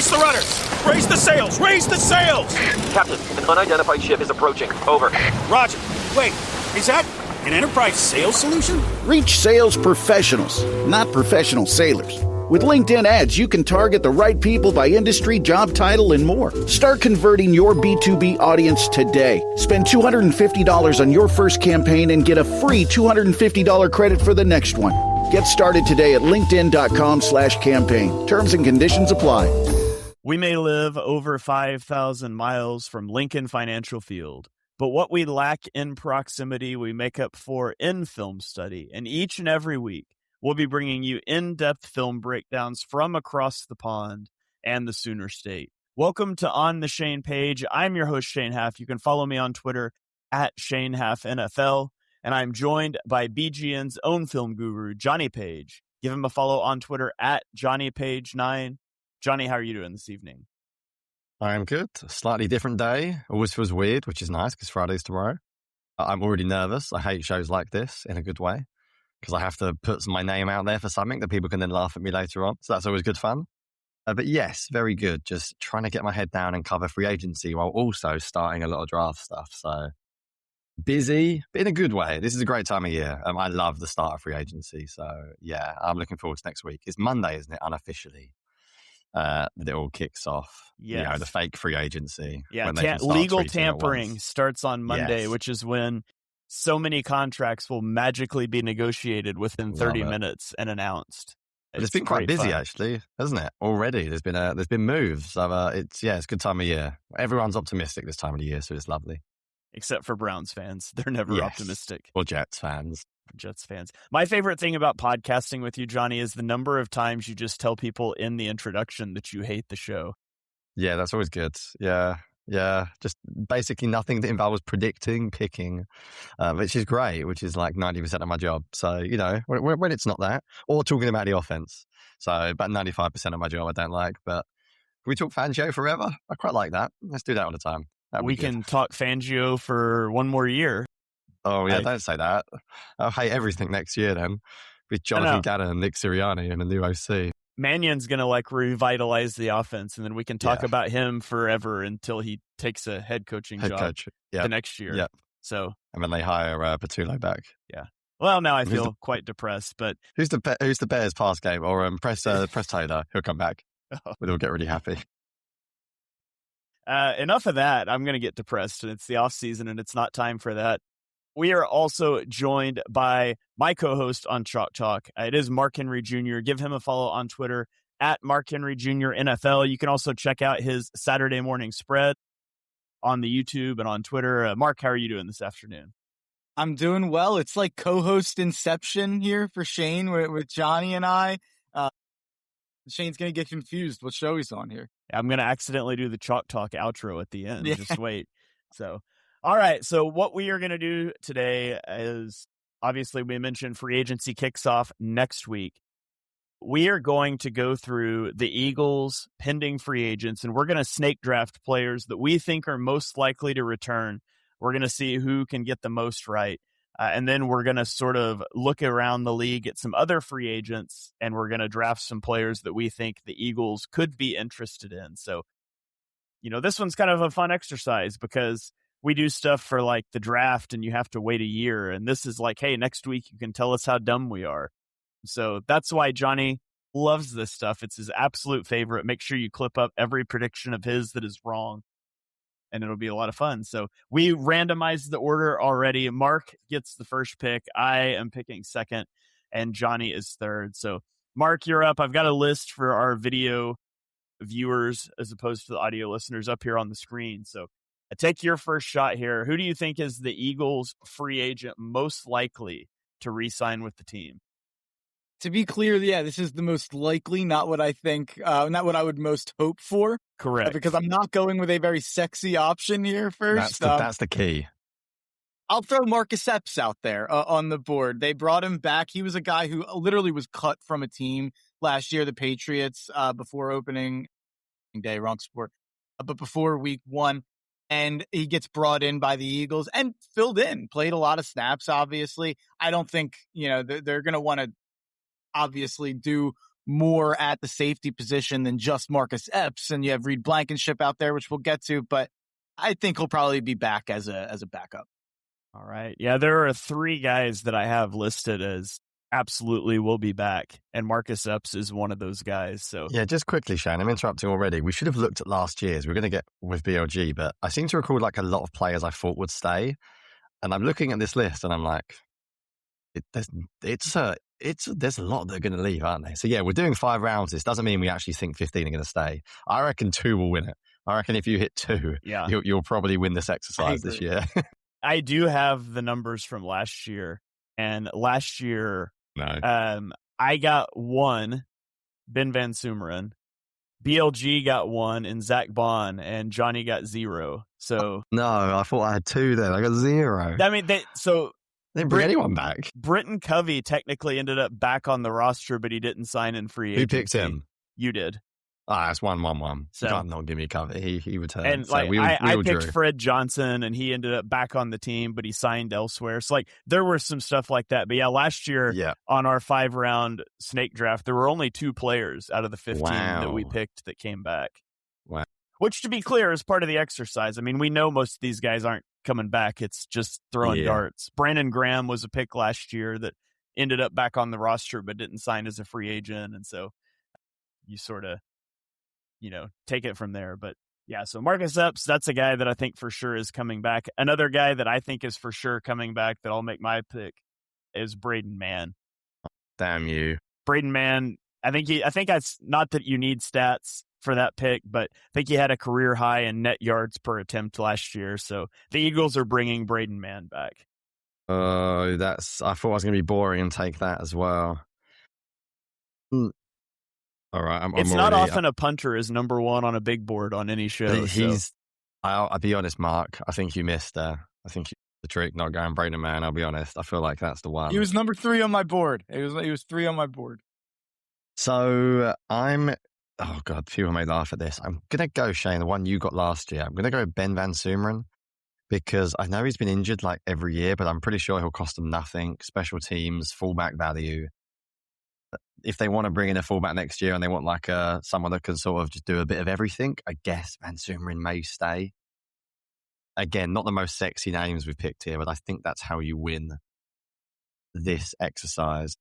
Brace the rudders! Raise the sails! Raise the sails! Captain, an unidentified ship is approaching. Over. Roger. Wait, is that an Enterprise sales solution? Reach sales professionals, not professional sailors. With LinkedIn ads, you can target the right people by industry, job title, and more. Start converting your B2B audience today. Spend $250 on your first campaign and get a free $250 credit for the next one. Get started today at linkedin.com/campaign. Terms and conditions apply. We may live over 5,000 miles from Lincoln Financial Field, but what we lack in proximity, we make up for in film study. And each and every week, we'll be bringing you in-depth film breakdowns from across the pond and the Sooner State. Welcome to On the Shane page. I'm your host, Shane Haff. You can follow me on Twitter at ShaneHaffNFL. And I'm joined by BGN's own film guru, Jonny Page. Give him a follow on Twitter at JohnnyPage9. Jonny, how are you doing this evening? I'm good. A slightly different day. Always feels weird, which is nice because Friday's tomorrow. I'm already nervous. I hate shows like this in a good way because I have to put my name out there for something that people can then laugh at me later on. So that's always good fun. But yes, very good. Just trying to get my head down and cover free agency while also starting a lot of draft stuff. So busy, but in a good way. This is a great time of year. I love the start of free agency. So yeah, I'm looking forward to next week. It's Monday, isn't it? Unofficially. That it all kicks off. Yes. You know, the fake free agency. Yeah, legal tampering starts on Monday, yes. Which is when so many contracts will magically be negotiated within 30 minutes and announced. It's been quite busy, actually, hasn't it? Already, there's been moves. So it's a good time of year. Everyone's optimistic this time of the year, so it's lovely. Except for Browns fans, they're never optimistic. Or Jets fans. My favorite thing about podcasting with you, Jonny, is the number of times you just tell people in the introduction that you hate the show. Yeah, that's always good. Yeah. Just basically nothing that involves predicting, picking, which is great, which is like 90% of my job. So, you know, when it's not that, or talking about the offense. So about 95% of my job I don't like, but can we talk Fangio forever? I quite like that. Let's do that all the time. We can talk Fangio for one more year. Oh, yeah, don't say that. I'll hate everything next year then with Jonathan Gannon and Nick Sirianni and a new OC. Mannion's going to revitalize the offense, and then we can talk about him forever until he takes a head coaching job the next year. Yep. So, and then they hire Patullo back. Yeah. Well, now I feel quite depressed, but who's the Bears pass game or press Taylor? He'll come back. We'll get really happy. Enough of that. I'm going to get depressed, and it's the off season, and it's not time for that. We are also joined by my co-host on Chalk Talk. It is Mark Henry Jr. Give him a follow on Twitter at Mark Henry Jr. NFL. You can also check out his Saturday morning spread on the YouTube and on Twitter. Mark, how are you doing this afternoon? I'm doing well. It's like co-host inception here for Shane with Jonny and I. Shane's going to get confused what show he's on here. I'm going to accidentally do the Chalk Talk outro at the end. Yeah. Just wait. So, all right. So what we are going to do today is, obviously, we mentioned free agency kicks off next week. We are going to go through the Eagles' pending free agents, and we're going to snake draft players that we think are most likely to return. We're going to see who can get the most right. And then we're going to sort of look around the league at some other free agents, and we're going to draft some players that we think the Eagles could be interested in. So, you know, this one's kind of a fun exercise because we do stuff for like the draft and you have to wait a year. And this is like, hey, next week you can tell us how dumb we are. So that's why Jonny loves this stuff. It's his absolute favorite. Make sure you clip up every prediction of his that is wrong, and it'll be a lot of fun. So we randomized the order already. Mark gets the first pick. I am picking second, and Jonny is third. So Mark, you're up. I've got a list for our video viewers as opposed to the audio listeners up here on the screen. So take your first shot here. Who do you think is the Eagles free agent most likely to re-sign with the team? To be clear, yeah, this is the most likely, not what I think, not what I would most hope for. Correct. Because I'm not going with a very sexy option here first. That's the key. I'll throw Marcus Epps out there on the board. They brought him back. He was a guy who literally was cut from a team last year, the Patriots, before opening day, wrong sport, but before week 1. And he gets brought in by the Eagles and filled in, played a lot of snaps, obviously. I don't think, they're going to want to obviously do more at the safety position than just Marcus Epps. And you have Reed Blankenship out there, which we'll get to, but I think he'll probably be back as a backup. All right. Yeah, there are 3 guys that I have listed as absolutely will be back, and Marcus Epps is one of those guys. So yeah, just quickly, Shane, I'm interrupting already. We should have looked at last year's. We're going to get with BLG, but I seem to recall like a lot of players I thought would stay. And I'm looking at this list and I'm like, there's a lot that are going to leave, aren't they? So yeah, we're doing 5 rounds. This doesn't mean we actually think 15 are going to stay. I reckon 2 will win it. I reckon if you hit 2, yeah, you'll probably win this exercise this year. I do have the numbers from last year, and last year, I got 1, Ben Van Sumeren, BLG got 1, and Zach Bond, and Jonny got 0. So no, I thought I had 2 then. I got 0. I mean, they didn't bring anyone back. Britton Covey technically ended up back on the roster, but he didn't sign in free agency. Who picked him? You did. That's 1-1-1. So, you can't not give me cover. He returned. And so like I picked drew. Fred Johnson, and he ended up back on the team, but he signed elsewhere. So like there was some stuff like that. But yeah, last year on our 5-round snake draft, there were only 2 players out of the 15 that we picked that came back. Wow. Which, to be clear, is part of the exercise. I mean, we know most of these guys aren't coming back. It's just throwing darts. Brandon Graham was a pick last year that ended up back on the roster but didn't sign as a free agent, and so you sort of take it from there. But yeah, so Marcus Epps, that's a guy that I think for sure is coming back. Another guy that I think is for sure coming back that I'll make my pick is Braden Mann. Damn you. Braden Mann, I think that's not that you need stats for that pick, but I think he had a career high in net yards per attempt last year. So the Eagles are bringing Braden Mann back. I thought I was going to be boring and take that as well. All right, it's not often a punter is number 1 on a big board on any show. I'll be honest, Mark. I think you missed. I think the trick not going Braden Mann. I'll be honest. I feel like that's the one. He was number 3 on my board. He was 3 on my board. So oh God, people may laugh at this. I'm gonna go, Shane, the one you got last year. I'm gonna go Ben Van Sumeren because I know he's been injured like every year, but I'm pretty sure he'll cost them nothing. Special teams, fullback value. If they want to bring in a fullback next year and they want like someone that can sort of just do a bit of everything, I guess Van Sumeren may stay. Again, not the most sexy names we've picked here, but I think that's how you win this exercise.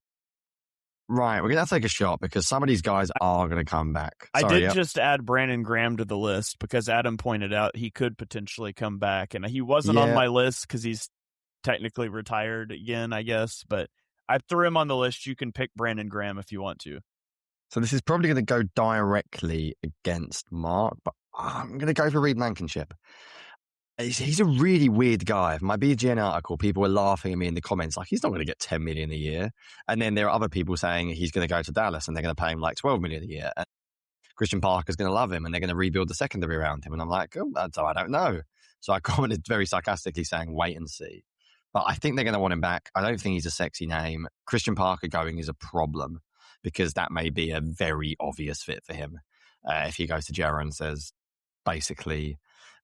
Right, we're going to take a shot because some of these guys are going to come back. I did just add Brandon Graham to the list because Adam pointed out he could potentially come back. And he wasn't on my list because he's technically retired again, I guess. But I threw him on the list. You can pick Brandon Graham if you want to. So this is probably going to go directly against Mark, but I'm going to go for Reed Blankenship. He's a really weird guy. For my BGN article, people were laughing at me in the comments, like, he's not going to get 10 million a year. And then there are other people saying he's going to go to Dallas and they're going to pay him like 12 million a year. And Christian Parker's going to love him and they're going to rebuild the secondary around him. And I'm like, I don't know. So I commented very sarcastically saying, wait and see. But I think they're going to want him back. I don't think he's a sexy name. Christian Parker going is a problem because that may be a very obvious fit for him. If he goes to Jarrah and says, basically,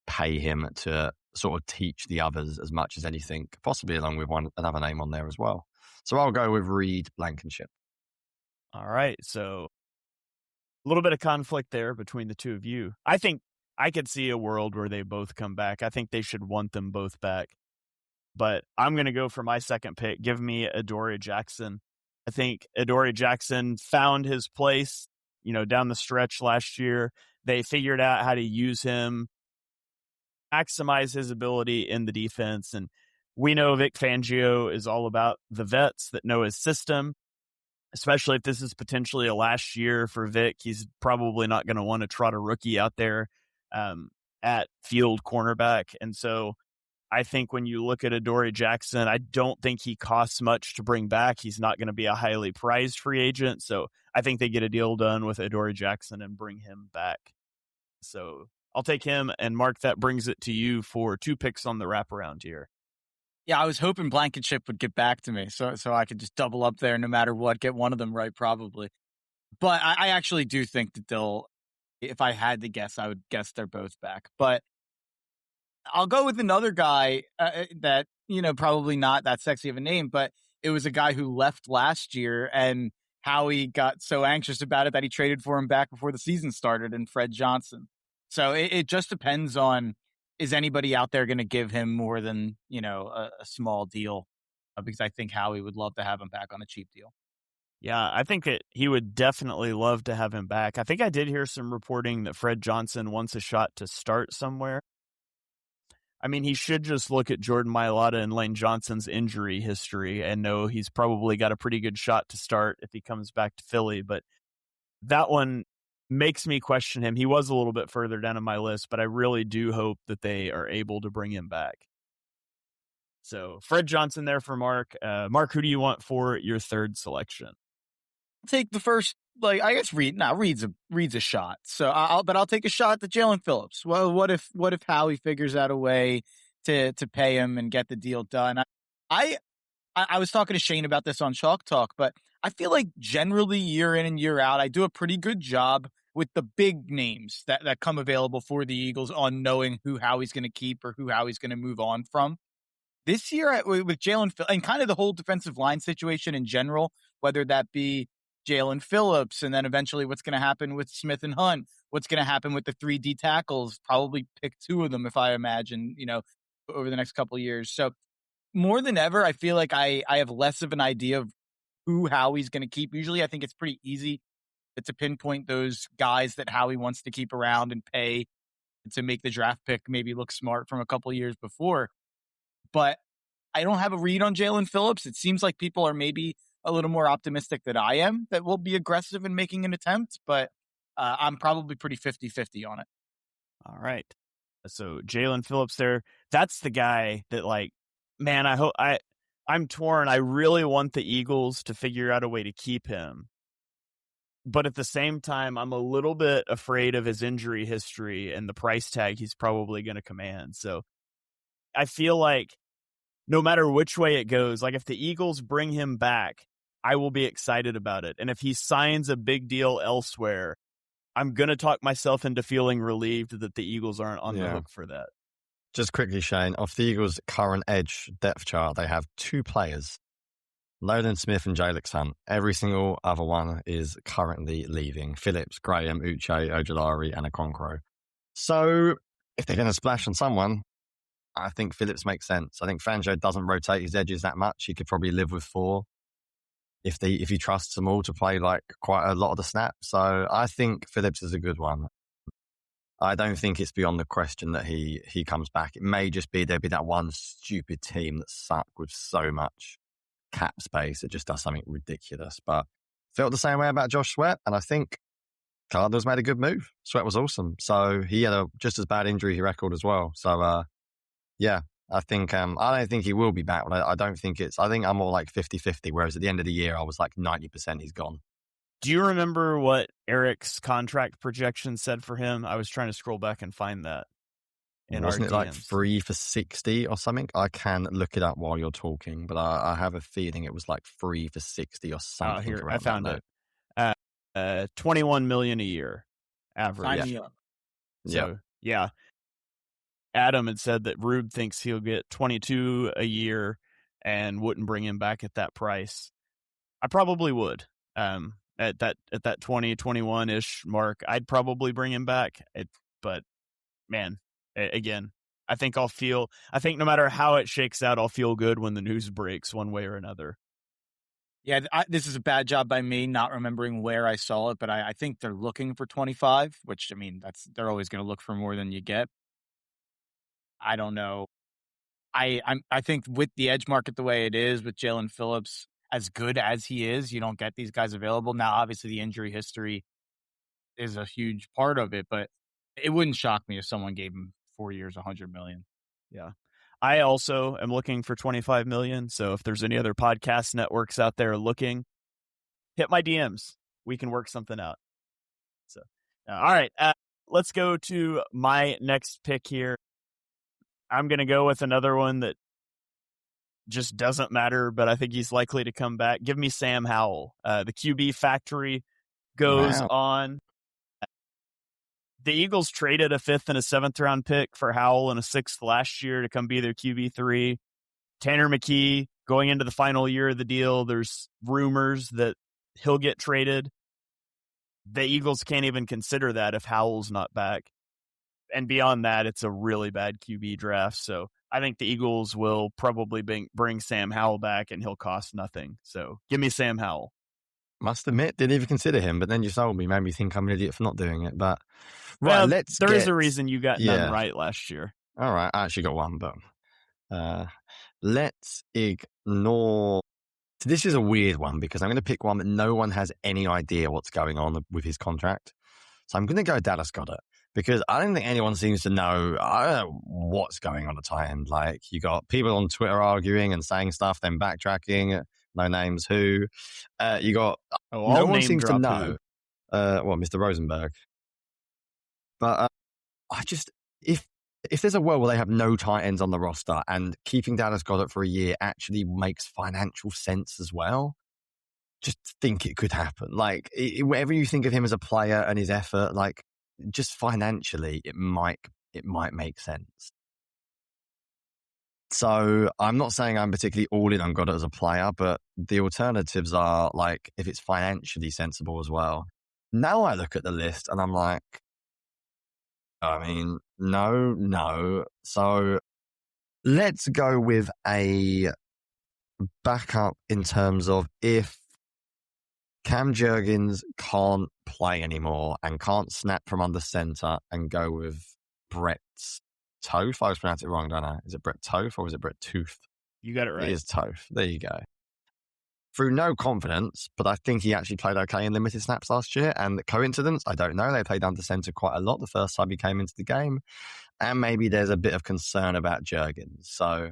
pay him to sort of teach the others as much as anything, possibly along with another name on there as well. So I'll go with Reed Blankenship. All right. So a little bit of conflict there between the two of you. I think I could see a world where they both come back. I think they should want them both back. But I'm going to go for my second pick. Give me Adoree Jackson. I think Adoree Jackson found his place, down the stretch last year. They figured out how to use him, maximize his ability in the defense. And we know Vic Fangio is all about the vets that know his system, especially if this is potentially a last year for Vic. He's probably not going to want to trot a rookie out there at field cornerback. And so I think when you look at Adoree Jackson, I don't think he costs much to bring back. He's not going to be a highly prized free agent. So I think they get a deal done with Adoree Jackson and bring him back. So I'll take him. And Mark, that brings it to you for 2 picks on the wraparound here. Yeah, I was hoping Blankenship would get back to me so I could just double up there no matter what, get one of them right probably. But I actually do think that if I had to guess, I would guess they're both back. But I'll go with another guy that, probably not that sexy of a name, but it was a guy who left last year and Howie got so anxious about it that he traded for him back before the season started in Fred Johnson. So it just depends on, is anybody out there going to give him more than, a small deal? Because I think Howie would love to have him back on a cheap deal. Yeah, I think that he would definitely love to have him back. I think I did hear some reporting that Fred Johnson wants a shot to start somewhere. I mean, he should just look at Jordan Mailata and Lane Johnson's injury history and know he's probably got a pretty good shot to start if he comes back to Philly. But that one makes me question him. He was a little bit further down on my list, but I really do hope that they are able to bring him back. So Fred Johnson there for Mark. Mark, who do you want for your third selection? Take the first, I guess Reed's a shot. So I'll take a shot at Jalen Phillips. Well, what if Howie figures out a way to pay him and get the deal done? I was talking to Shane about this on Chalk Talk, but I feel like generally year in and year out, I do a pretty good job with the big names that come available for the Eagles on knowing who Howie's going to keep or who Howie's going to move on from. This year with Jalen and kind of the whole defensive line situation in general, whether that be Jalen Phillips, and then eventually what's going to happen with Smith and Hunt, what's going to happen with the 3 D tackles, probably pick 2 of them if I imagine, over the next couple of years. So more than ever, I feel like I have less of an idea of who Howie's going to keep. Usually I think it's pretty easy to pinpoint those guys that Howie wants to keep around and pay to make the draft pick maybe look smart from a couple of years before. But I don't have a read on Jalen Phillips. It seems like people are maybe a little more optimistic than I am that we'll be aggressive in making an attempt, but I'm probably pretty 50-50 on it. All right. So Jalen Phillips there, that's the guy that man, I'm torn. I really want the Eagles to figure out a way to keep him. But at the same time, I'm a little bit afraid of his injury history and the price tag he's probably going to command. So I feel like no matter which way it goes, if the Eagles bring him back, I will be excited about it. And if he signs a big deal elsewhere, I'm going to talk myself into feeling relieved that the Eagles aren't on the hook for that. Just quickly, Shane, off the Eagles' current edge depth chart, they have 2 players, Nolan Smith and Jalix Hunt. Every single other one is currently leaving. Phillips, Graham, Uche, Ojolari, and Okonkwo. So if they're going to splash on someone, I think Phillips makes sense. I think Fangio doesn't rotate his edges that much. He could probably live with 4 if he trusts them all to play quite a lot of the snaps. So I think Phillips is a good one. I don't think it's beyond the question that he comes back. It may just be there'll be that one stupid team that's stuck with so much cap space it just does something ridiculous. But felt the same way about Josh Sweat, and I think Cardinals made a good move. Sweat was awesome. So he had a just as bad injury record as well. So yeah, I think I don't think he will be back. I don't think I think I'm more 50-50, whereas at the end of the year I was 90% he's gone. Do you remember what Eric's contract projection said for him? I was trying to scroll back and find that. Wasn't it 3 for 60 or something? I can look it up while you're talking, but I have a feeling it was 3 for 60 or something. Oh, here, I found it. 21 million a year average. Sign me up. So, yeah. Adam had said that Rube thinks he'll get 22 a year and wouldn't bring him back at that price. I probably would. At that 20, 21-ish mark, I'd probably bring him back. But man, again, I think no matter how it shakes out, I'll feel good when the news breaks one way or another. Yeah, this is a bad job by me not remembering where I saw it, but I think they're looking for 25, which, they're always going to look for more than you get. I don't know. I think with the edge market the way it is, with Jalen Phillips as good as he is, you don't get these guys available. Now, obviously, the injury history is a huge part of it, but it wouldn't shock me if someone gave him 4 years, $100 million. Yeah. I also am looking for 25 million. So if there's any other podcast networks out there looking, hit my DMs. We can work something out. So, all right. Let's go to my next pick here. I'm going to go with another one that just doesn't matter, but I think he's likely to come back. Give me Sam Howell. The QB factory goes on. The Eagles traded a 5th and a 7th round pick for Howell and a 6th last year to come be their QB3. Tanner McKee going into the final year of the deal. There's rumors that he'll get traded. The Eagles can't even consider that if Howell's not back. And beyond that, it's a really bad QB draft. So I think the Eagles will probably bring Sam Howell back, and he'll cost nothing. So give me Sam Howell. Must admit, didn't even consider him, but then you sold me, made me think I'm an idiot for not doing it. But right, well, there is a reason you got none right last year. All right, I actually got one, but let's ignore. So this is a weird one because I'm going to pick one that no one has any idea what's going on with his contract. So I'm going to go Dallas Goedert because I don't think anyone seems to know. I don't know what's going on at tight end. Like, you got people on Twitter arguing and saying stuff, then backtracking. No names who. You got no one seems to know. Mr. Rosenberg. But I just if there's a world where they have no tight ends on the roster and keeping Dallas Goedert for a year actually makes financial sense as well, just think it could happen. Like, whatever you think of him as a player and his effort, like, just financially, it might make sense. So I'm not saying I'm particularly all in on Goddard as a player, but the alternatives are, like, if it's financially sensible as well. Now I look at the list and I'm like, I mean, no. So let's go with a backup in terms of if Cam Jurgens can't play anymore and can't snap from under center, and go with Brett Toth. I always pronounce it wrong, don't I? Is it Brett Toth or is it Brett Tooth? You got it right. It is Toth. There you go. Through no confidence, but I think he actually played okay in limited snaps last year. And coincidence, I don't know. They played under center quite a lot the first time he came into the game. And maybe there's a bit of concern about Jurgens. So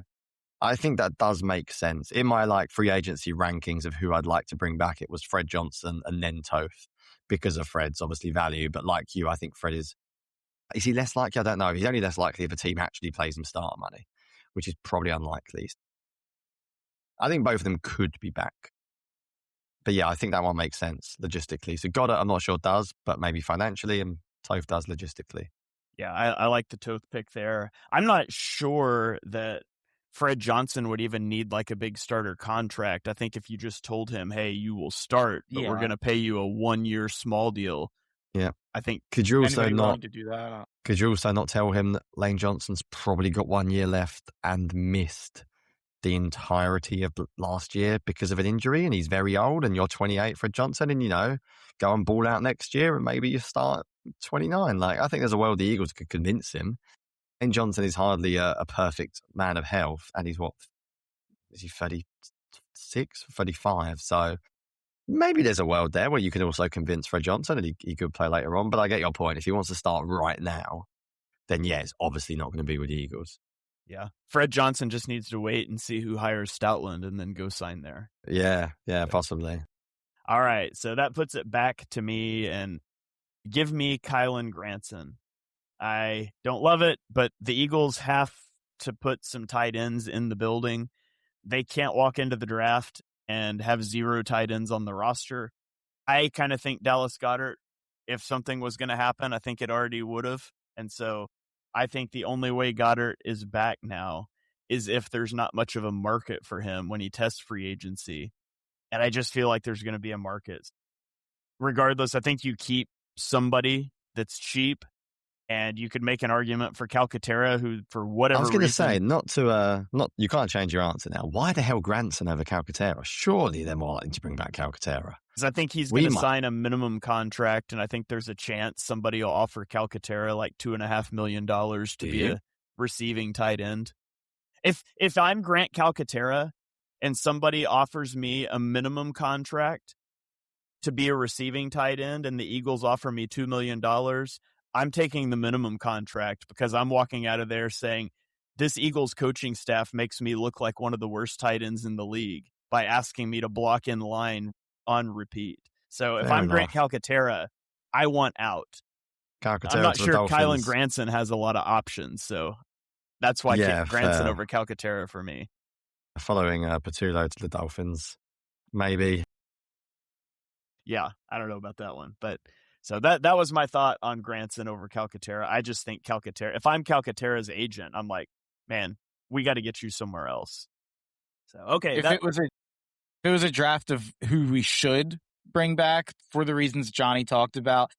I think that does make sense. In my, like, free agency rankings of who I'd like to bring back, it was Fred Johnson and then Toth, because of Fred's obviously value. But like you, I think Fred is he less likely? I don't know. He's only less likely if a team actually plays him starter money, which is probably unlikely. I think both of them could be back. But yeah, I think that one makes sense logistically. So Goddard, I'm not sure does, but maybe financially, and Toth does logistically. Yeah, I like the Toth pick there. I'm not sure that Fred Johnson would even need like a big starter contract. I think if you just told him, hey, you will start, but we're going to pay you a 1-year small deal. Yeah. I think could you also not to do that? Could you also not tell him that Lane Johnson's probably got 1 year left and missed the entirety of last year because of an injury, and he's very old, and you're 28, Fred Johnson, and, you know, go and ball out next year and maybe you start 29. Like, I think there's a world the Eagles could convince him. Lane Johnson is hardly a perfect man of health, and he's is he 36, 35? So maybe there's a world there where you can also convince Fred Johnson and he could play later on. But I get your point. If he wants to start right now, then yeah, it's obviously not going to be with the Eagles. Yeah. Fred Johnson just needs to wait and see who hires Stoutland and then go sign there. Yeah, possibly. All right. So that puts it back to me, and give me Kylan Granson. I don't love it, but the Eagles have to put some tight ends in the building. They can't walk into the draft and have 0 tight ends on the roster. I kind of think Dallas Goedert, if something was going to happen, I think it already would have. And so I think the only way Goddard is back now is if there's not much of a market for him when he tests free agency. And I just feel like there's going to be a market. Regardless, I think you keep somebody that's cheap, and you could make an argument for Calcaterra, who, for whatever reason... I was going to say, you can't change your answer now. Why the hell Granson over Calcaterra? Surely they're more likely to bring back Calcaterra. Because I think he's going to sign a minimum contract, and I think there's a chance somebody will offer Calcaterra like $2.5 million to be a receiving tight end. If I'm Grant Calcaterra and somebody offers me a minimum contract to be a receiving tight end, and the Eagles offer me $2 million, I'm taking the minimum contract, because I'm walking out of there saying, this Eagles coaching staff makes me look like one of the worst tight ends in the league by asking me to block in line on repeat. So if I'm Grant Calcaterra, I want out. I'm not sure Kylan Granson has a lot of options, so that's why I get Granson over Calcaterra for me. Following Patullo to the Dolphins, maybe. Yeah, I don't know about that one, but... So that was my thought on Granson over Calcaterra. I just think Calcaterra, if I'm Calcaterra's agent, I'm like, man, we got to get you somewhere else. So, okay. If it was a draft of who we should bring back for the reasons Jonny talked about.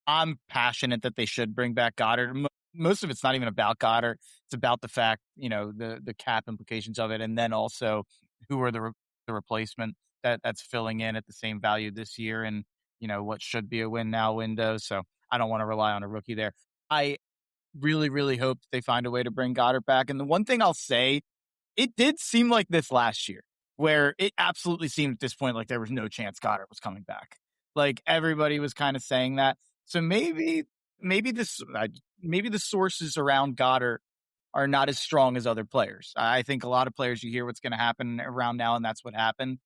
I'm passionate that they should bring back Goddard. Most of it's not even about Goddard. It's about the fact, the cap implications of it. And then also who are the replacement that's filling in at the same value this year and, what should be a win now window. So I don't want to rely on a rookie there. I really, really hope they find a way to bring Goddard back. And the one thing I'll say, it did seem like this last year where it absolutely seemed at this point like there was no chance Goddard was coming back. Like everybody was kind of saying that. So maybe the sources around Goddard are not as strong as other players. I think a lot of players, you hear what's going to happen around now, and that's what happened.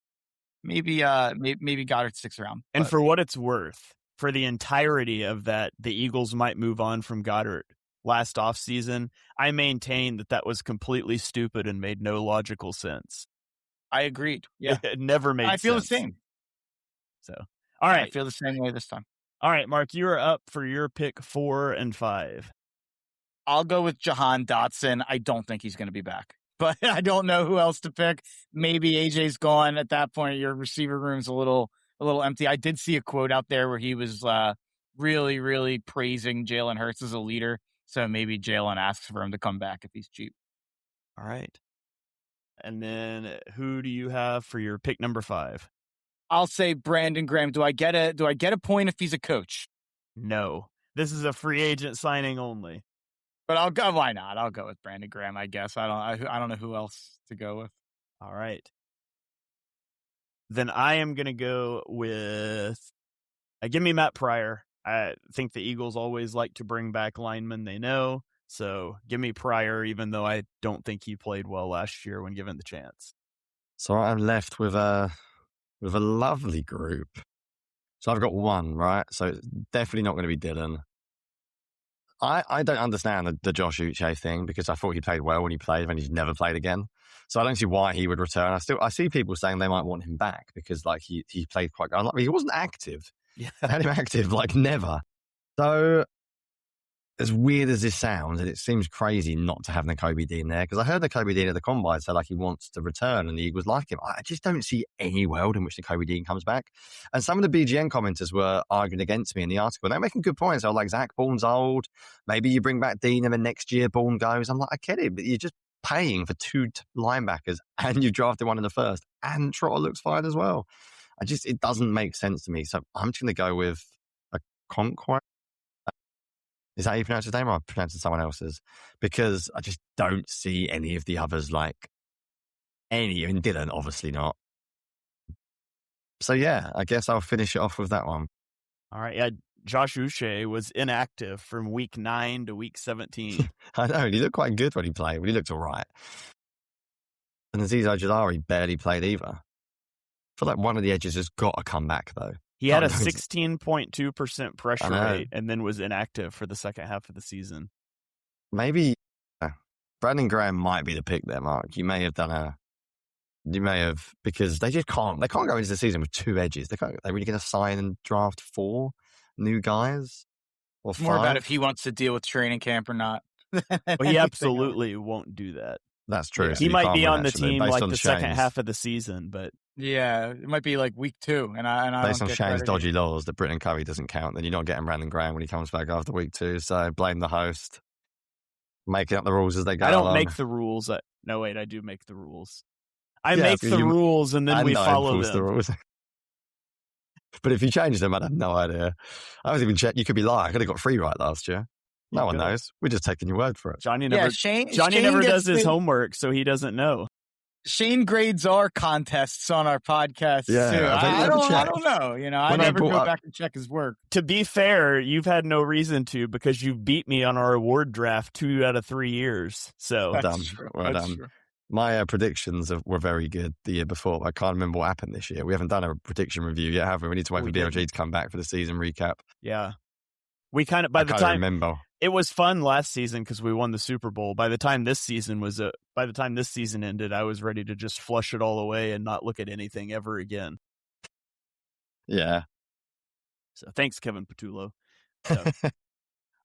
Maybe Goddard sticks around. And for what it's worth, for the entirety of that, the Eagles might move on from Goddard last offseason. I maintain that was completely stupid and made no logical sense. I agreed. Yeah. It never made sense. I feel the same. So, all right. I feel the same way this time. All right, Mark, you are up for your pick 4 and 5. I'll go with Jahan Dotson. I don't think he's going to be back, but I don't know who else to pick. Maybe AJ's gone at that point. Your receiver room's a little empty. I did see a quote out there where he was really, really praising Jalen Hurts as a leader. So maybe Jalen asks for him to come back if he's cheap. All right. And then who do you have for your pick number 5? I'll say Brandon Graham. Do I get a point if he's a coach? No. This is a free agent signing only. But I'll go. Why not? I'll go with Brandon Graham, I guess. I don't know who else to go with. All right. Then I am going to go with give me Matt Pryor. I think the Eagles always like to bring back linemen they know. So give me Pryor, even though I don't think he played well last year when given the chance. So I'm left with a lovely group. So I've got one, right? So it's definitely not going to be Dylan. I don't understand the Josh Uche thing because I thought he played well when he played and he's never played again. So I don't see why he would return. I see people saying they might want him back because he played quite good. He wasn't active. Yeah. I had him active never. So as weird as this sounds, and it seems crazy not to have Nakobe Dean there, because I heard Nakobe Dean at the Combine say he wants to return and the Eagles like him. I just don't see any world in which Nakobe Dean comes back. And some of the BGN commenters were arguing against me in the article. They're making good points. They were like, Zach Bourne's old. Maybe you bring back Dean and then next year Bourne goes. I'm like, I get it, but you're just paying for 2 linebackers and you drafted one in the first. And Trotter looks fine as well. It doesn't make sense to me. So I'm just going to go with a Conquest. Is that how you pronounce his name, or I'm pronouncing someone else's? Because I just don't see any of the others and Dylan, obviously not. So yeah, I guess I'll finish it off with that one. All right. Yeah, Josh Uche was inactive from week 9 to week 17. I know, he looked quite good when he played, but he looked all right. And Azeez Ojulari barely played either. I feel like one of the edges has got to come back, though. He had a 16.2% pressure rate and then was inactive for the second half of the season. Maybe Brandon Graham might be the pick there, Mark. You may have because they just can't go into the season with 2 edges. They're really going to sign and draft 4 new guys? Or it's more about if he wants to deal with training camp or not. Well, he absolutely won't do that. That's true. Yeah. So he might be on the team the second half of the season, but yeah, it might be week 2. And I based on Shane's dodgy laws that Britton Covey doesn't count, then you're not getting Brandon Graham when he comes back after week 2. So blame the host. Making up the rules as they go. I don't along. make the rules. No, wait, I do make the rules. I make the rules and then we follow them. The rules. But if you change them, I'd have no idea. I was even checking. You could be lying. I could have got 3 right last year. No one knows. We're just taking your word for it. Jonny never does his homework, so he doesn't know. Shane grades our contests on our podcast too. I don't know. I never go back and check his work. To be fair, you've had no reason to because you beat me on our award draft 2 out of 3 years. So well done. Well done. True. My predictions were very good the year before. I can't remember what happened this year. We haven't done a prediction review yet, have we? We need to wait for DLG to come back for the season recap. Yeah. We kind of, by the time it was fun last season because we won the Super Bowl. By the time this season ended, I was ready to just flush it all away and not look at anything ever again. Yeah. So thanks, Kevin Patullo. So.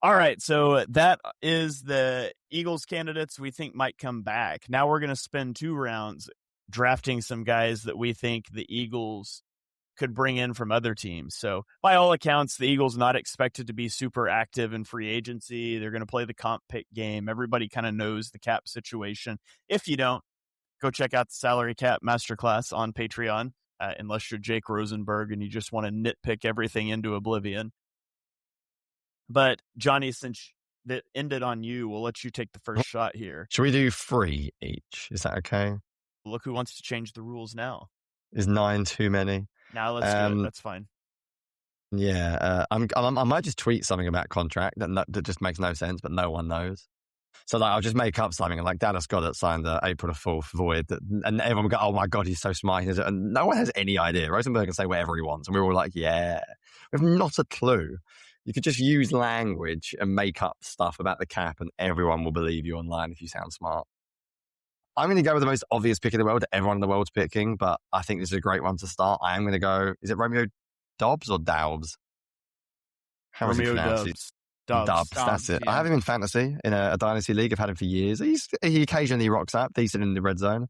All right, so that is the Eagles candidates we think might come back. Now we're going to spend 2 rounds drafting some guys that we think the Eagles could bring in from other teams. So by all accounts, the Eagles not expected to be super active in free agency. They're going to play the comp pick game. Everybody kind of knows the cap situation. If you don't, go check out the salary cap masterclass on Patreon, unless you're Jake Rosenberg and you just want to nitpick everything into oblivion. But Jonny, since that ended on you, we'll let you take the first shot here. Should we do 3 each? Is that okay? Look who wants to change the rules now. Is 9 too many? Now let's do it. That's fine. Yeah, I might just tweet something about contract that just makes no sense, but no one knows. So like, I'll just make up something like Dallas Goddard signed the April the 4th void, and everyone will go, "Oh my god, he's so smart!" And no one has any idea. Rosenberg can say whatever he wants, and we're all like, "Yeah, we have not a clue." You could just use language and make up stuff about the cap, and everyone will believe you online if you sound smart. I'm going to go with the most obvious pick in the world that everyone in the world's picking, but I think this is a great one to start. I am going to go, is it Romeo Dobbs or Daubs? How is he Romeo pronounced? Dobbs. That's it. Yeah. I have him in fantasy in a dynasty league. I've had him for years. He occasionally rocks up, decent in the red zone.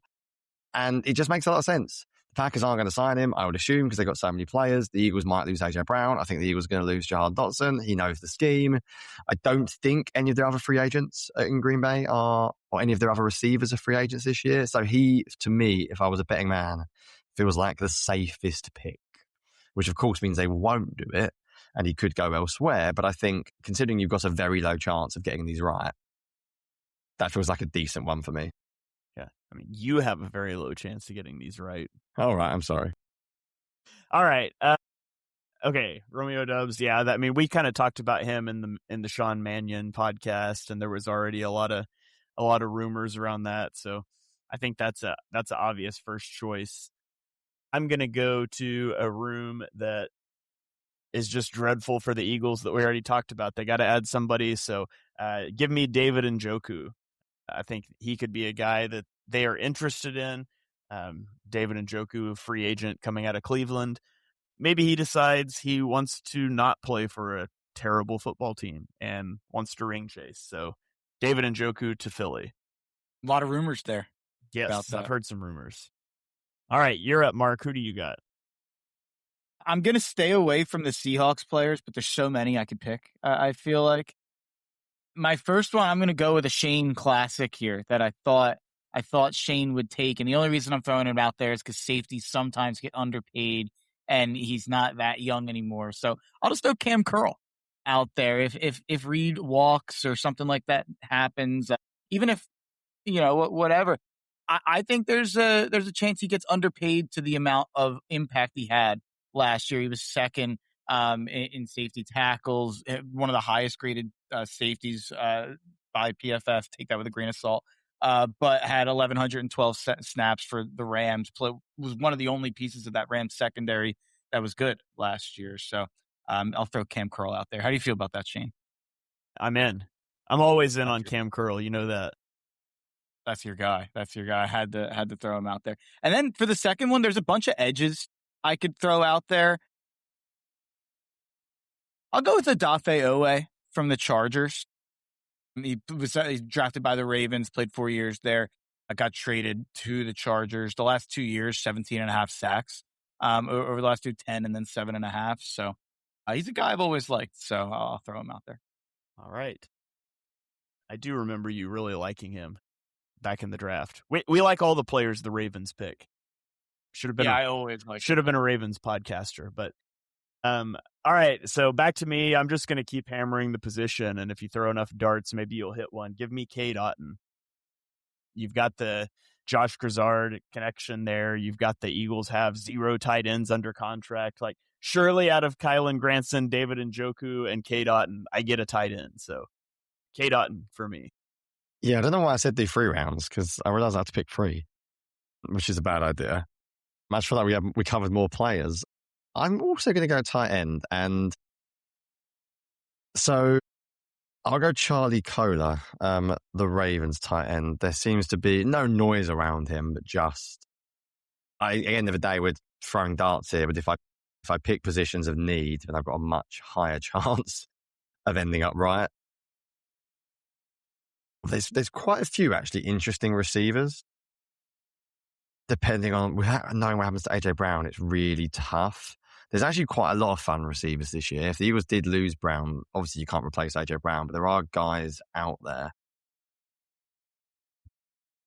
And it just makes a lot of sense. The Packers aren't going to sign him, I would assume, because they've got so many players. The Eagles might lose A.J. Brown. I think the Eagles are going to lose Jahan Dotson. He knows the scheme. I don't think any of their other free agents in Green Bay are, or any of their other receivers are free agents this year. So he, to me, if I was a betting man, feels like the safest pick, which of course means they won't do it and he could go elsewhere. But I think, considering you've got a very low chance of getting these right, that feels like a decent one for me. Yeah. I mean, you have a very low chance of getting these right. All right. I'm sorry. All right. Okay. Romeo Dobbs. Yeah. I mean, we kind of talked about him in the Sean Mannion podcast, and there was already a lot of rumors around that. So I think that's an obvious first choice. I'm going to go to a room that is just dreadful for the Eagles that we already talked about. They got to add somebody. So give me David Njoku. I think he could be a guy that they are interested in. David Njoku, free agent coming out of Cleveland. Maybe he decides he wants to not play for a terrible football team and wants to ring chase. So David Njoku to Philly. A lot of rumors there. Yes, I've heard some rumors. All right, you're up, Mark. Who do you got? I'm going to stay away from the Seahawks players, but there's so many I could pick. I feel like my first one, I'm going to go with a Shane classic here that I thought Shane would take. And the only reason I'm throwing him out there is because safeties sometimes get underpaid and he's not that young anymore. So I'll just throw Cam Curl out there. If Reed walks or something like that happens, even if, whatever, I think there's a chance he gets underpaid to the amount of impact he had last year. He was second in safety tackles, one of the highest graded safeties by PFF. Take that with a grain of salt. But had 1,112 snaps for the Rams. Was one of the only pieces of that Rams secondary that was good last year. So I'll throw Cam Curl out there. How do you feel about that, Shane? I'm in. I'm always in on Cam Curl. You know that. That's your guy. I had to throw him out there. And then for the second one, there's a bunch of edges I could throw out there. I'll go with Odafe Owe from the Chargers. He's drafted by the Ravens, played 4 years there. I got traded to the Chargers. The last 2 years, 17.5 sacks. Over the last 10 and then 7.5. So he's a guy I've always liked. So I'll throw him out there. All right. I do remember you really liking him back in the draft. We like all the players the Ravens pick. Should have been a Ravens podcaster, but all right. So back to me. I'm just going to keep hammering the position, and if you throw enough darts, maybe you'll hit one. Give me Cade Otton. You've got the Josh Grizzard connection there. You've got the Eagles have 0 tight ends under contract. Like, surely out of Kylan Granson, David Njoku, and Cade Otton, I get a tight end. So Cade Otton for me. Yeah, I don't know why I said do 3 rounds, because I realized I had to pick 3, which is a bad idea. I feel like we covered more players. I'm also going to go tight end, and so I'll go Charlie Kolar, the Ravens tight end. There seems to be no noise around him, but just at the end of the day, we're throwing darts here. But if I pick positions of need, then I've got a much higher chance of ending up right. There's quite a few actually interesting receivers. depending on knowing what happens to AJ Brown, it's really tough. There's actually quite a lot of fun receivers this year. If the Eagles did lose Brown, obviously you can't replace AJ Brown, but there are guys out there.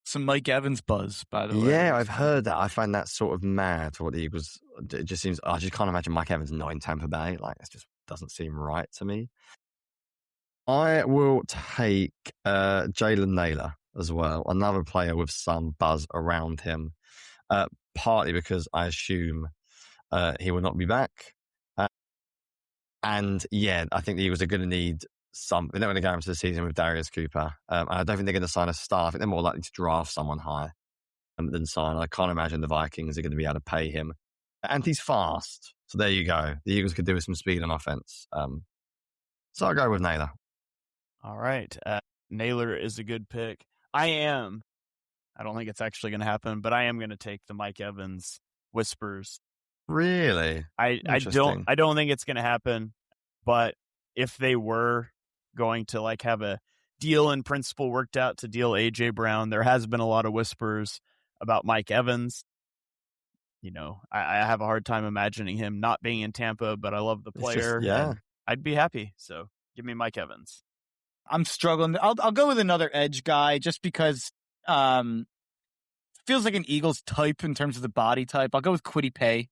Some Mike Evans buzz, by the way. Yeah, I've heard that. I find that sort of mad for what the Eagles. It just seems. I just can't imagine Mike Evans not in Tampa Bay. Like, it just doesn't seem right to me. I will take Jalen Naylor as well, another player with some buzz around him, partly because I assume he will not be back. And yeah, I think the Eagles are going to need some. They're not going to go into the season with Darius Cooper. And I don't think they're going to sign a star. I think they're more likely to draft someone high than sign. I can't imagine the Vikings are going to be able to pay him. And he's fast. So there you go. The Eagles could do with some speed on offense. So I'll go with Naylor. All right. Naylor is a good pick. I don't think it's actually going to happen, but I am going to take the Mike Evans whispers. Really? I don't think it's going to happen, but if they were going to like have a deal in principle worked out to deal AJ Brown, there has been a lot of whispers about Mike Evans. You know, I have a hard time imagining him not being in Tampa, but I love the player. Yeah. I'd be happy. So give me Mike Evans. I'm struggling. I'll go with another edge guy just because feels like an Eagles type in terms of the body type. I'll go with Kwity Paye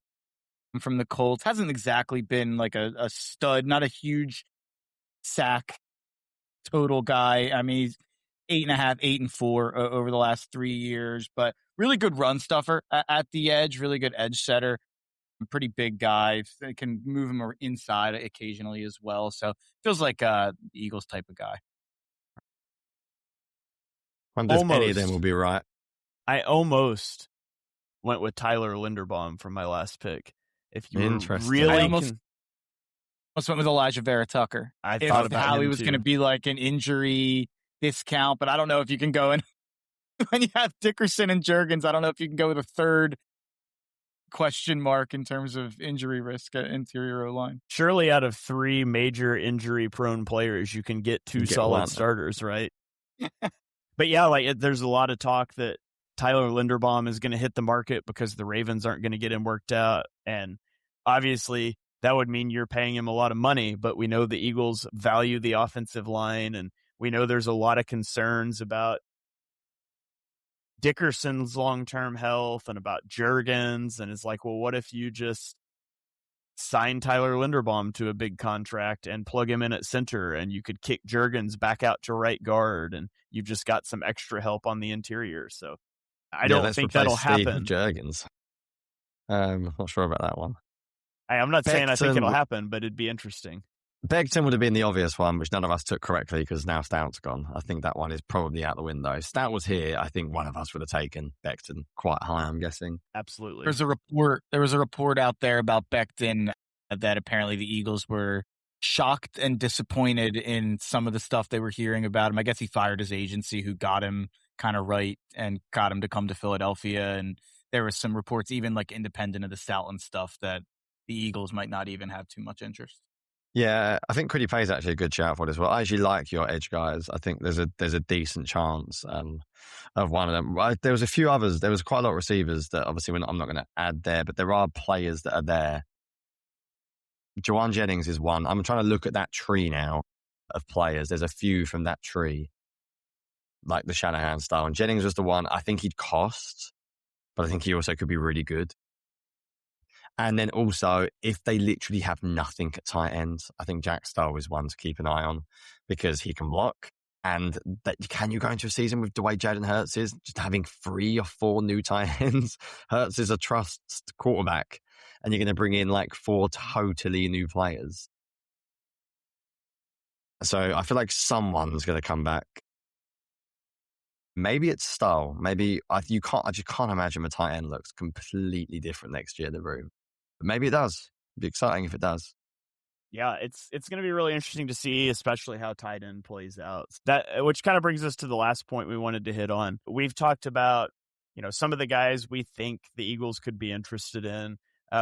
from the Colts. Hasn't exactly been like a stud, not a huge sack total guy. I mean, he's 8.5, 8 and 4 over the last 3 years, but really good run stuffer at the edge, really good edge setter. Pretty big guy. They can move him inside occasionally as well. So feels like the Eagles type of guy. I wonder if any of them will be right. I almost went with Tyler Linderbaum for my last pick. If you really I almost went with Elijah Vera Tucker. I thought about how him he was going to be like an injury discount, but I don't know if you can go in when you have Dickerson and Juergens. I don't know if you can go with a third question mark in terms of injury risk at interior O-line. Surely out of 3 major injury-prone players, you can get 2 solid starters, right? But yeah, like there's a lot of talk that Tyler Linderbaum is going to hit the market because the Ravens aren't going to get him worked out. And obviously that would mean you're paying him a lot of money, but we know the Eagles value the offensive line, and we know there's a lot of concerns about Dickerson's long-term health and about Juergens. And it's like, well, what if you just sign Tyler Linderbaum to a big contract and plug him in at center, and you could kick Juergens back out to right guard, and you've just got some extra help on the interior. So I don't think that'll happen. Juergens. I'm not sure about that one. I'm not saying I think it'll happen, but it'd be interesting. Becton would have been the obvious one, which none of us took correctly because now Stout's gone. I think that one is probably out the window. Stout was here. I think one of us would have taken Becton quite high, I'm guessing. Absolutely. There was a report out there about Becton that apparently the Eagles were shocked and disappointed in some of the stuff they were hearing about him. I guess he fired his agency who got him kind of right and got him to come to Philadelphia. And there was some reports, even like independent of the Stoutland stuff, that the Eagles might not even have too much interest. Yeah, I think Kwity Paye is actually a good shout for it as well. I actually like your edge guys. I think there's a decent chance of one of them. There was a few others. There was quite a lot of receivers that obviously I'm not going to add there, but there are players that are there. Juwan Jennings is one. I'm trying to look at that tree now of players. There's a few from that tree, like the Shanahan style. And Jennings was the one. I think he'd cost, but I think he also could be really good. And then also, if they literally have nothing at tight end, I think Jack Stoll is one to keep an eye on because he can block. And can you go into a season with the way Jalen Hurts is, just having 3 or 4 new tight ends? Hurts is a trust quarterback, and you're going to bring in like 4 totally new players. So I feel like someone's going to come back. Maybe it's Stoll. Maybe I just can't imagine a tight end looks completely different next year in the room. But maybe it does. It'd be exciting if it does. Yeah, it's going to be really interesting to see, especially how tight end plays out. That which kind of brings us to the last point we wanted to hit on. We've talked about, some of the guys we think the Eagles could be interested in,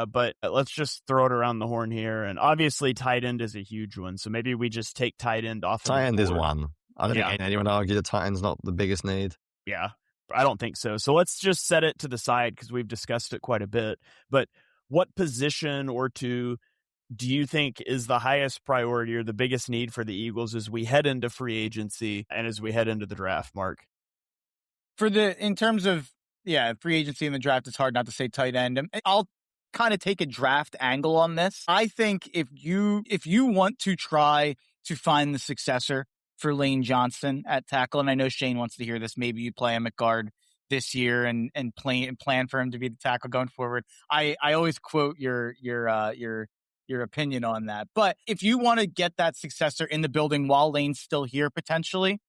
but let's just throw it around the horn here. And obviously, tight end is a huge one. So maybe we just take tight end off. Tight end is one. I don't think anyone argue that tight end's not the biggest need. Yeah, I don't think so. So let's just set it to the side because we've discussed it quite a bit. But what position or two do you think is the highest priority or the biggest need for the Eagles as we head into free agency and as we head into the draft, Mark? In terms of free agency and the draft, it's hard not to say tight end. I'll kind of take a draft angle on this. I think if you want to try to find the successor for Lane Johnson at tackle, and I know Shane wants to hear this, maybe you play him at guard this year and plan for him to be the tackle going forward. I always quote your opinion on that. But if you want to get that successor in the building while Lane's still here potentially,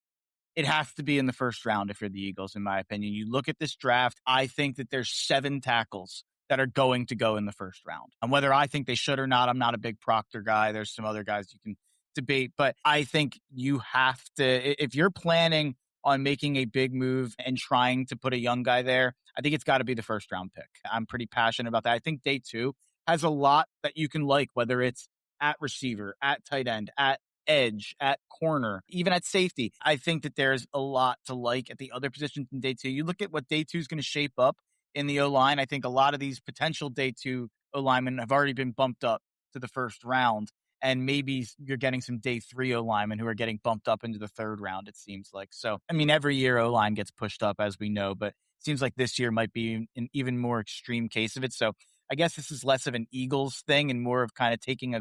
it has to be in the first round if you're the Eagles, in my opinion. You look at this draft, I think that there's 7 tackles that are going to go in the first round. And whether I think they should or not, I'm not a big Proctor guy. There's some other guys you can debate. But I think you have to, if you're planning on making a big move and trying to put a young guy there, I think it's got to be the first round pick. I'm pretty passionate about that. I think day 2 has a lot that you can like, whether it's at receiver, at tight end, at edge, at corner, even at safety. I think that there's a lot to like at the other positions in day 2. You look at what day 2 is going to shape up in the O-line. I think a lot of these potential day 2 O-linemen have already been bumped up to the first round. And maybe you're getting some day 3 O-linemen who are getting bumped up into the 3rd round, it seems like. So, I mean, every year O-line gets pushed up, as we know, but it seems like this year might be an even more extreme case of it. So I guess this is less of an Eagles thing and more of kind of taking a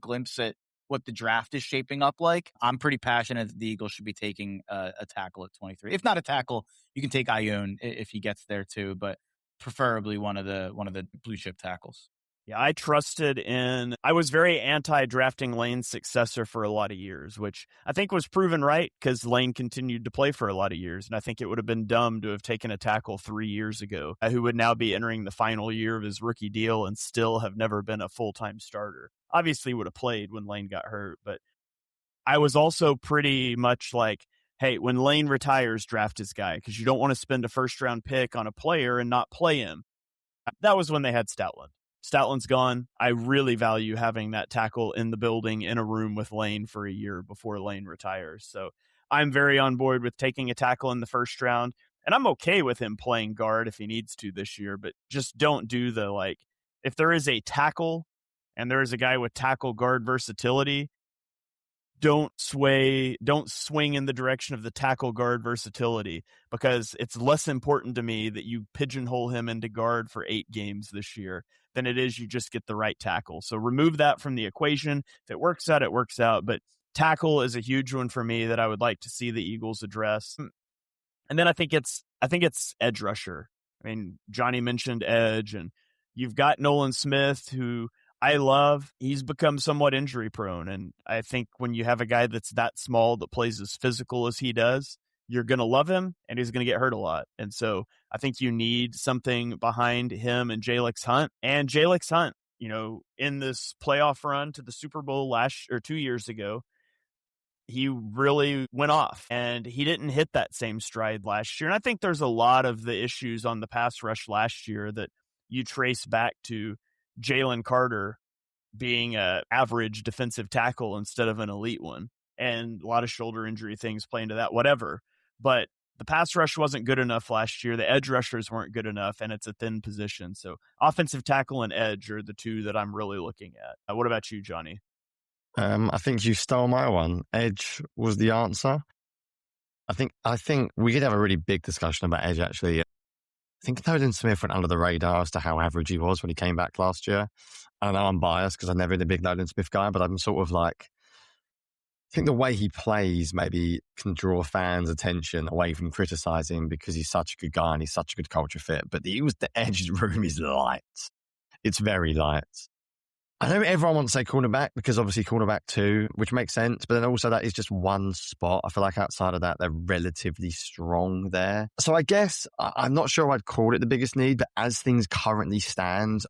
glimpse at what the draft is shaping up like. I'm pretty passionate that the Eagles should be taking a tackle at 23. If not a tackle, you can take Ione if he gets there too, but preferably one of the blue chip tackles. Yeah, I was very anti-drafting Lane's successor for a lot of years, which I think was proven right because Lane continued to play for a lot of years. And I think it would have been dumb to have taken a tackle 3 years ago who would now be entering the final year of his rookie deal and still have never been a full-time starter. Obviously would have played when Lane got hurt, but I was also pretty much like, hey, when Lane retires, draft his guy because you don't want to spend a first-round pick on a player and not play him. That was when they had Stoutland. Stoutland's gone. I really value having that tackle in the building in a room with Lane for a year before Lane retires. So I'm very on board with taking a tackle in the first round. And I'm okay with him playing guard if he needs to this year, but just don't do if there is a tackle and there is a guy with tackle guard versatility, don't swing in the direction of the tackle guard versatility because it's less important to me that you pigeonhole him into guard for 8 games this year than it is you just get the right tackle. So remove that from the equation. If it works out, it works out. But tackle is a huge one for me that I would like to see the Eagles address. And then I think it's edge rusher. I mean, Jonny mentioned edge, and you've got Nolan Smith, who I love. He's become somewhat injury prone. And I think when you have a guy that's that small that plays as physical as he does, you're going to love him and he's going to get hurt a lot. And so I think you need something behind him and Jalix Hunt. And Jalix Hunt, in this playoff run to the Super Bowl 2 years ago, he really went off and he didn't hit that same stride last year. And I think there's a lot of the issues on the pass rush last year that you trace back to Jalen Carter being an average defensive tackle instead of an elite one. And a lot of shoulder injury things play into that, whatever. But the pass rush wasn't good enough last year. The edge rushers weren't good enough, and it's a thin position. So offensive tackle and edge are the 2 that I'm really looking at. What about you, Jonny? I think you stole my one. Edge was the answer. I think we could have a really big discussion about edge, actually. I think Nolan Smith went under the radar as to how average he was when he came back last year. I know I'm biased because I've never been a big Nolan Smith guy, but I'm sort of like, I think the way he plays maybe can draw fans' attention away from criticizing because he's such a good guy and he's such a good culture fit. But the edge room is light. It's very light. I know everyone wants to say cornerback because obviously cornerback 2, which makes sense. But then also that is just one spot. I feel like outside of that, they're relatively strong there. So I guess I'm not sure I'd call it the biggest need, but as things currently stand,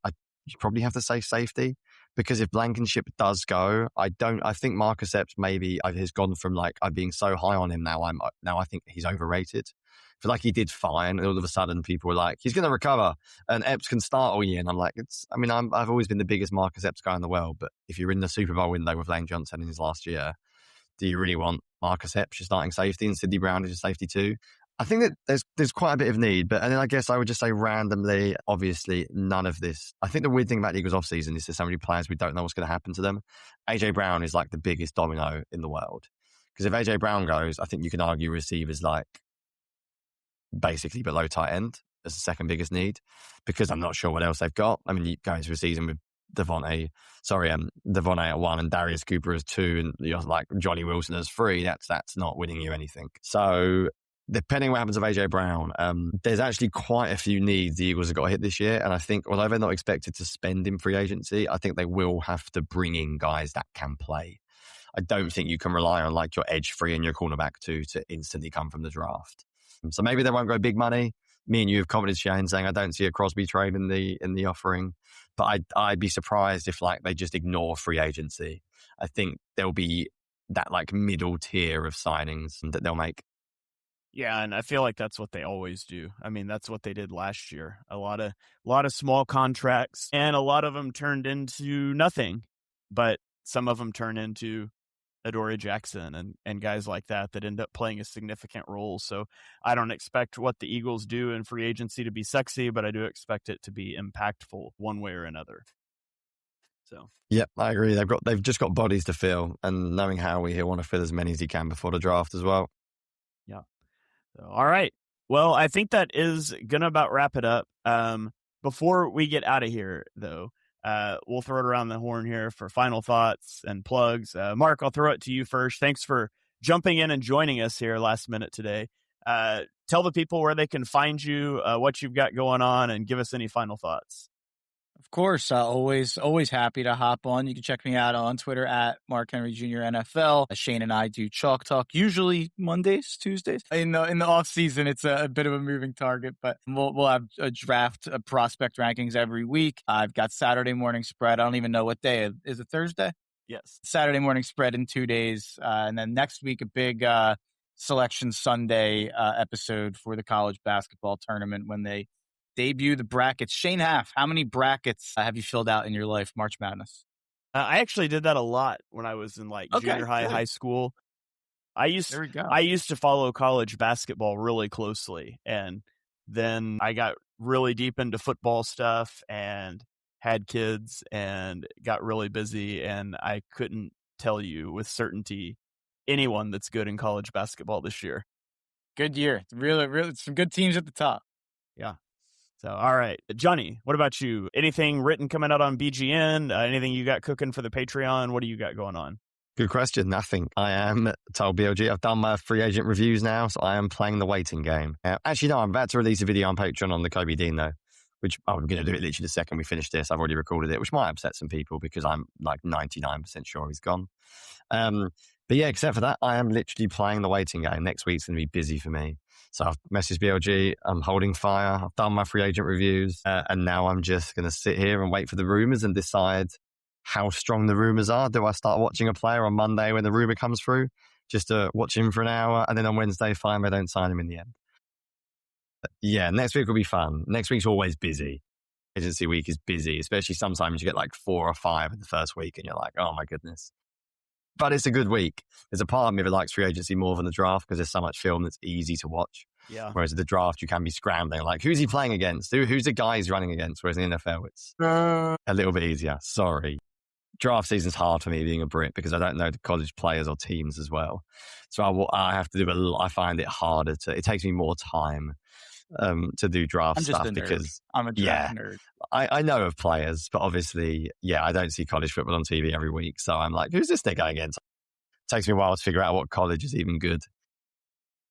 you probably have to say safety. Because if Blankenship does go, I think Marcus Epps maybe has gone from I'm being so high on him now. I think he's overrated. I feel like he did fine, and all of a sudden people were like, he's going to recover, and Epps can start all year. And I'm like, I've always been the biggest Marcus Epps guy in the world, but if you're in the Super Bowl window with Lane Johnson in his last year, do you really want Marcus Epps your starting safety and Sidney Brown as your safety too? I think that there's quite a bit of need, but and then I guess I would just say randomly, obviously, none of this. I think the weird thing about the Eagles offseason is there's so many players we don't know what's going to happen to them. AJ Brown is like the biggest domino in the world. Because if AJ Brown goes, I think you can argue receivers like basically below tight end as the second biggest need, because I'm not sure what else they've got. I mean, you go into a season with Devontae at 1 and Darius Cooper as 2 and you're like Johnny Wilson as 3. That's not winning you anything. So depending what happens with AJ Brown, there's actually quite a few needs the Eagles have got to hit this year. And I think, although they're not expected to spend in free agency, I think they will have to bring in guys that can play. I don't think you can rely on like your edge 3 and your cornerback 2 to instantly come from the draft. So maybe they won't go big money. Me and you have commented, Shane, saying I don't see a Crosby trade in the offering, but I'd be surprised if like they just ignore free agency. I think there'll be that like middle tier of signings that they'll make. Yeah, and I feel like that's what they always do. I mean, that's what they did last year. A lot of small contracts, and a lot of them turned into nothing, but some of them turn into Adoree Jackson and guys like that end up playing a significant role. So I don't expect what the Eagles do in free agency to be sexy, but I do expect it to be impactful one way or another. So yeah, I agree. They've just got bodies to fill, and knowing Howie, he'll want to fill as many as he can before the draft as well. Yeah. So, all right. Well, I think that is gonna about wrap it up. Before we get out of here, though, we'll throw it around the horn here for final thoughts and plugs. Mark, I'll throw it to you first. Thanks for jumping in and joining us here last minute today. Tell the people where they can find you, what you've got going on, and give us any final thoughts. Of course, always happy to hop on. You can check me out on Twitter at Mark Henry Jr. NFL. Shane and I do Chalk Talk, usually Mondays, Tuesdays. In the off season, it's a bit of a moving target, but we'll have a draft prospect rankings every week. I've got Saturday morning spread. I don't even know what day. Is it Thursday? Yes. Saturday morning spread in 2 days. And then next week, a big Selection Sunday episode for the college basketball tournament when they debut the brackets. Shane Half, how many brackets have you filled out in your life, March Madness? I actually did that a lot when I was in junior high, high school. I used to follow college basketball really closely, and then I got really deep into football stuff and had kids and got really busy, and I couldn't tell you with certainty anyone that's good in college basketball this year. Good year. Really some good teams at the top. Yeah. So, all right. Jonny, what about you? Anything written coming out on BGN? Anything you got cooking for the Patreon? What do you got going on? Good question. Nothing. I am told BLG. I've done my free agent reviews now, so I am playing the waiting game. Actually, no, I'm about to release a video on Patreon on the Kobe Dean, though, which I'm going to do it literally the second we finish this. I've already recorded it, which might upset some people because I'm like 99% sure he's gone. But yeah, except for that, I am literally playing the waiting game. Next week's going to be busy for me. So I've messaged BLG. I'm holding fire. I've done my free agent reviews. And now I'm just going to sit here and wait for the rumors and decide how strong the rumors are. Do I start watching a player on Monday when the rumor comes through? Just to watch him for an hour. And then on Wednesday, fine, I don't sign him in the end. But yeah, next week will be fun. Next week's always busy. Agency week is busy, especially sometimes you get like 4 or 5 in the first week and you're like, oh my goodness. But it's a good week. There's a part of me that likes free agency more than the draft because there's so much film that's easy to watch. Yeah. Whereas at the draft, you can be scrambling. Like, who's he playing against? Who's the guy he's running against? Whereas in the NFL, it's a little bit easier. Sorry. Draft season's hard for me being a Brit because I don't know the college players or teams as well. So I have to do a lot. I find it harder it takes me more time to do draft stuff because I'm a draft nerd. I know of players, but obviously, I don't see college football on TV every week. So I'm like, who's this guy against? It takes me a while to figure out what college is even good.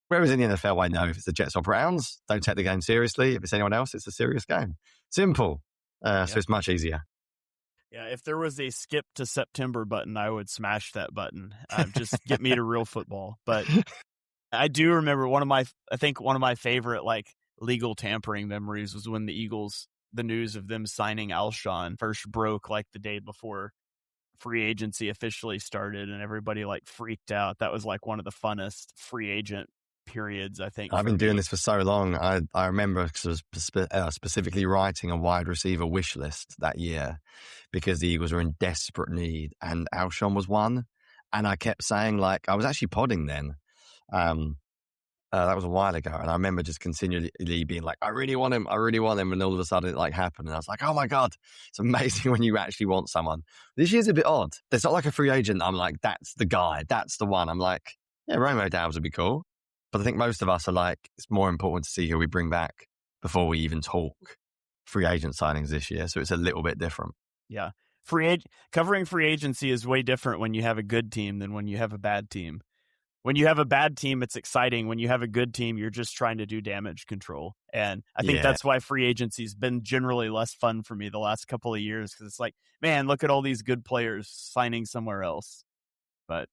Whereas in the NFL, I know if it's the Jets or Browns, don't take the game seriously. If it's anyone else, it's a serious game. Simple. So it's much easier. Yeah, if there was a skip to September button, I would smash that button. Just get me to real football. But I do remember one of my favorite legal tampering memories was when the Eagles, the news of them signing Alshon first broke the day before free agency officially started, and everybody freaked out. That was one of the funnest free agent periods, I think. I've been doing this for so long. I remember because I was specifically writing a wide receiver wish list that year because the Eagles were in desperate need, and Alshon was one. And I kept saying I was actually podding then. That was a while ago. And I remember just continually being like, I really want him. I really want him. And all of a sudden it like happened. And I was like, oh my God, it's amazing when you actually want someone. This year's a bit odd. There's not like a free agent. I'm like, that's the guy. That's the one. I'm like, yeah, Romeo Dowds would be cool. But I think most of us are like, it's more important to see who we bring back before we even talk free agent signings this year. So it's a little bit different. Yeah. Covering free agency is way different when you have a good team than when you have a bad team. When you have a bad team, it's exciting. When you have a good team, you're just trying to do damage control. And I think that's why free agency's been generally less fun for me the last couple of years, because it's like, man, look at all these good players signing somewhere else. But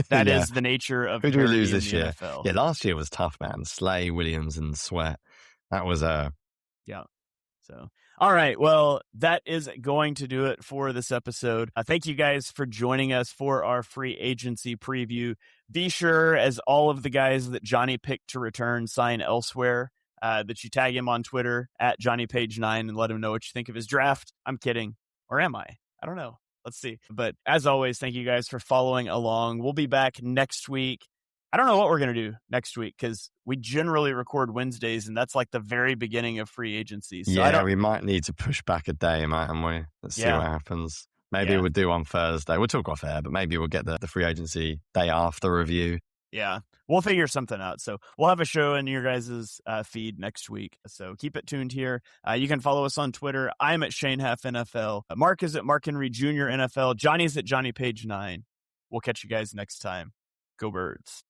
that is the nature of who do we lose this year? NFL. Yeah, last year was tough, man. Slay, Williams, and Sweat. That was yeah. So, all right. Well, that is going to do it for this episode. Thank you guys for joining us for our free agency preview. Be sure, as all of the guys that Jonny picked to return sign elsewhere, that you tag him on Twitter at JohnnyPage9 and let him know what you think of his draft. I'm kidding. Or am I? I don't know. Let's see. But as always, thank you guys for following along. We'll be back next week. I don't know what we're going to do next week because we generally record Wednesdays, and that's like the very beginning of free agency. So we might need to push back a day, mightn't we? Let's see what happens. Maybe we'll do on Thursday. We'll talk off air, but maybe we'll get the free agency day after review. Yeah, we'll figure something out. So we'll have a show in your guys' feed next week. So keep it tuned here. You can follow us on Twitter. I'm at Shane Huff NFL. Mark is at Mark Henry Jr. NFL. Johnny's at JohnnyPage9. We'll catch you guys next time. Go Birds.